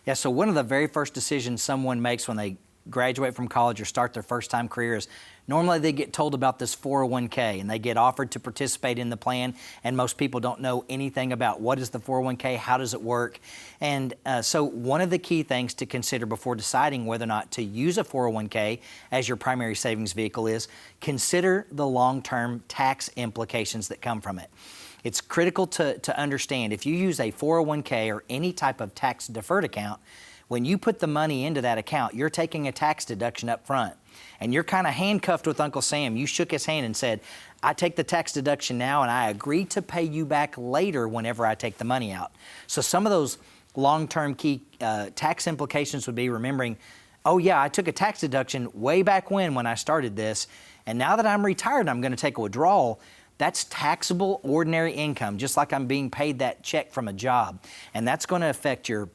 Yeah, so one of the very first decisions someone makes when they graduate from college or start their first time career is normally they get told about this 401k and they get offered to participate in the plan, and most people don't know anything about what is the 401k, how does it work. And so one of the key things to consider before deciding whether or not to use a 401k as your primary savings vehicle is consider the long-term tax implications that come from it. It's critical to understand if you use a 401k or any type of tax deferred account, when you put the money into that account, you're taking a tax deduction up front. And you're kind of handcuffed with Uncle Sam. You shook his hand and said, I take the tax deduction now and I agree to pay you back later whenever I take the money out. So some of those long-term key tax implications would be remembering, oh yeah, I took a tax deduction way back when I started this, and now that I'm retired and I'm going to take a withdrawal, that's taxable ordinary income, just like I'm being paid that check from a job. And that's going to affect your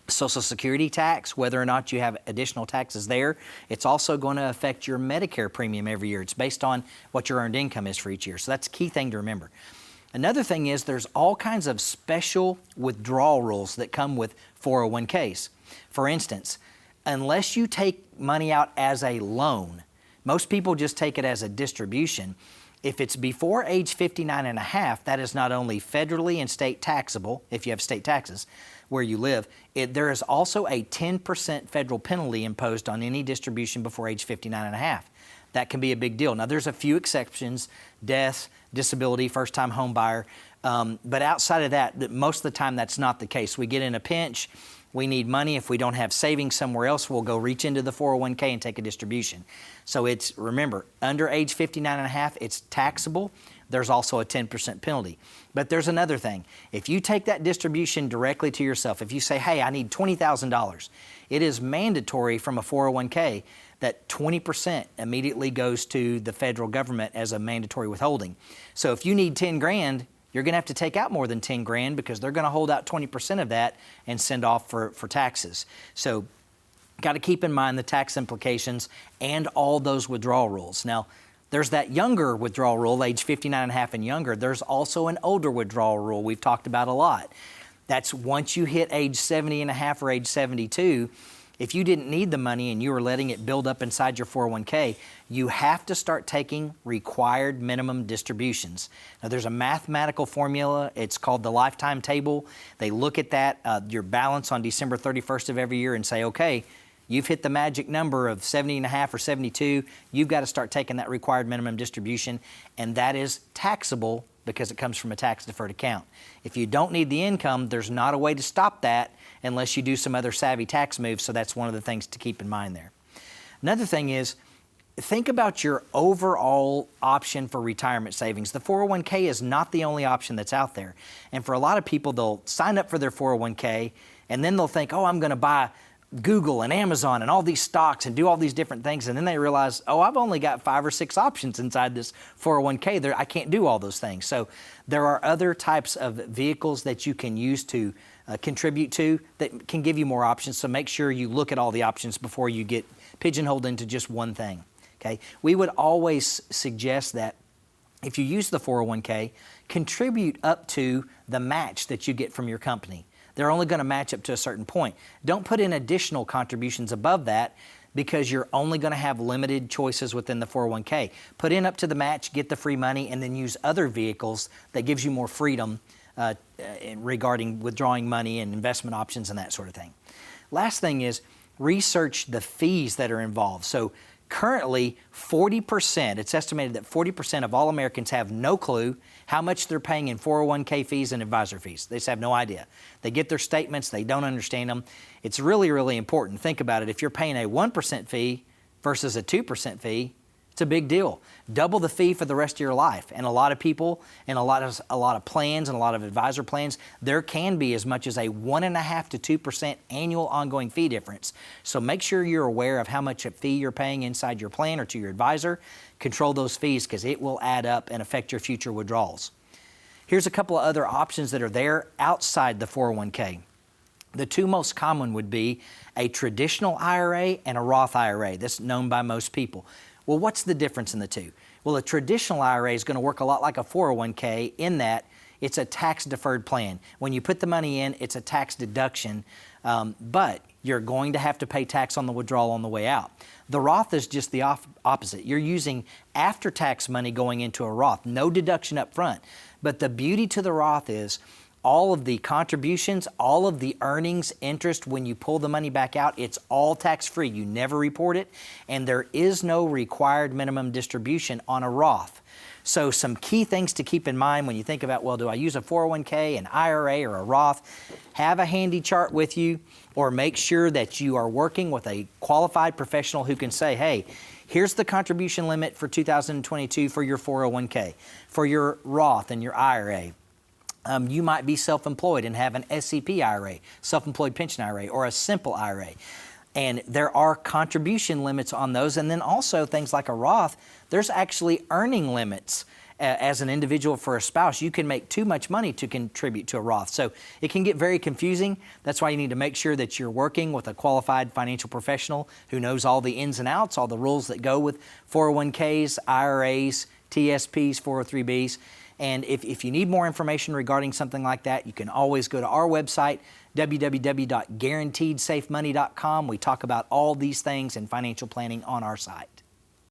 Social Security tax, whether or not you have additional taxes there. It's also going to affect your Medicare premium every year. It's based on what your earned income is for each year. So that's a key thing to remember. Another thing is there's all kinds of special withdrawal rules that come with 401ks. For instance, unless you take money out as a loan, most people just take it as a distribution. If it's before age 59 and a half, that is not only federally and state taxable, if you have state taxes where you live, there is also a 10% federal penalty imposed on any distribution before age 59 and a half. That can be a big deal. Now, there's a few exceptions, death, disability, first-time home buyer, but outside of that, most of the time that's not the case. We get in a pinch, we need money. If we don't have savings somewhere else, we'll go reach into the 401k and take a distribution. So it's, remember, under age 59 and a half, it's taxable. There's also a 10% penalty. But there's another thing. If you take that distribution directly to yourself, if you say, hey, I need $20,000, it is mandatory from a 401k that 20% immediately goes to the federal government as a mandatory withholding. So if you need 10 grand, you're going to have to take out more than 10 grand because they're going to hold out 20% of that and send off for taxes. So got to keep in mind the tax implications and all those withdrawal rules. Now, there's that younger withdrawal rule, age 59 and a half and younger. There's also an older withdrawal rule we've talked about a lot. That's once you hit age 70 and a half or age 72, if you didn't need the money and you were letting it build up inside your 401k, you have to start taking required minimum distributions. Now, there's a mathematical formula. It's called the lifetime table. They look at that, your balance on December 31st of every year and say, okay, you've hit the magic number of 70 and a half or 72. You've got to start taking that required minimum distribution, and that is taxable because it comes from a tax-deferred account. If you don't need the income, there's not a way to stop that unless you do some other savvy tax moves, so that's one of the things to keep in mind there. Another thing is, think about your overall option for retirement savings. The 401k is not the only option that's out there. And for a lot of people, they'll sign up for their 401k, and then they'll think, oh, I'm going to buy Google and Amazon and all these stocks and do all these different things, and then they realize, oh, I've only got 5 or 6 options inside this 401k. I can't do all those things. So there are other types of vehicles that you can use to contribute to that can give you more options. So make sure you look at all the options before you get pigeonholed into just one thing. Okay? We would always suggest that if you use the 401k, contribute up to the match that you get from your company. They're only going to match up to a certain point. Don't put in additional contributions above that because you're only going to have limited choices within the 401k. Put in up to the match, get the free money, and then use other vehicles that gives you more freedom regarding withdrawing money and investment options and that sort of thing. Last thing is research the fees that are involved. So currently, 40%, it's estimated that 40% of all Americans have no clue how much they're paying in 401k fees and advisor fees. They just have no idea. They get their statements, they don't understand them. It's really, really important. Think about it. If you're paying a 1% fee versus a 2% fee, it's a big deal. Double the fee for the rest of your life. And a lot of people and a lot of plans and a lot of advisor plans, there can be as much as a 1.5% to 2% annual ongoing fee difference. So make sure you're aware of how much a fee you're paying inside your plan or to your advisor. Control those fees because it will add up and affect your future withdrawals. Here's a couple of other options that are there outside the 401k. The two most common would be a traditional IRA and a Roth IRA. That's known by most people. Well, what's the difference in the two? Well, a traditional IRA is going to work a lot like a 401k in that it's a tax-deferred plan. When you put the money in, it's a tax deduction, but you're going to have to pay tax on the withdrawal on the way out. The Roth is just the opposite. You're using after-tax money going into a Roth, no deduction up front. But the beauty to the Roth is all of the contributions, all of the earnings, interest, when you pull the money back out, it's all tax-free. You never report it, and there is no required minimum distribution on a Roth. So some key things to keep in mind when you think about, well, do I use a 401k, an IRA, or a Roth? Have a handy chart with you, or make sure that you are working with a qualified professional who can say, hey, here's the contribution limit for 2022 for your 401k, for your Roth and your IRA. You might be self-employed and have an SEP IRA, self-employed pension IRA, or a simple IRA. And there are contribution limits on those. And then also things like a Roth, there's actually earning limits. As an individual for a spouse, you can make too much money to contribute to a Roth. So it can get very confusing. That's why you need to make sure that you're working with a qualified financial professional who knows all the ins and outs, all the rules that go with 401ks, IRAs, TSPs, 403bs. And if you need more information regarding something like that, you can always go to our website, www.guaranteedsafemoney.com. We talk about all these things in financial planning on our site.